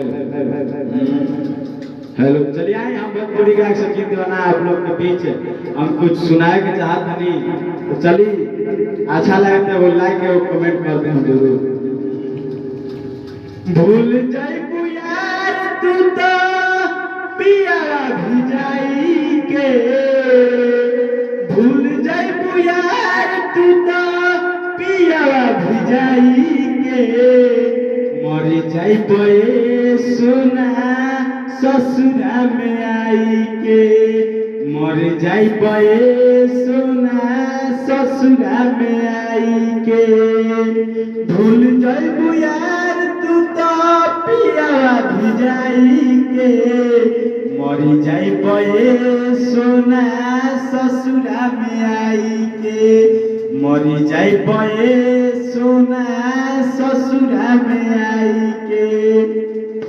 Hello, चलिए आए हम भोजपुरी गायक सचिन दीवाना आप लोग के बीच हम कुछ सुनाए के चाहत नहीं, तो चलिए अच्छा लगे तो वो लाइक और कमेंट कर दें जरूर। भूल जाइबू यार तू तो पिया भिजाई के, भूल जाइबू यार तू तो पिया भिजाई के, मरी जाइबे सोना ससुरा में आई के, मर जाइबे सोना ससुरा में आई के। भूल जाइबू यार तू तो पिया भिजाई के, मर जाइबे सोना ससुरा में आई के, मर जाइबे सोना ससुरा में आई के।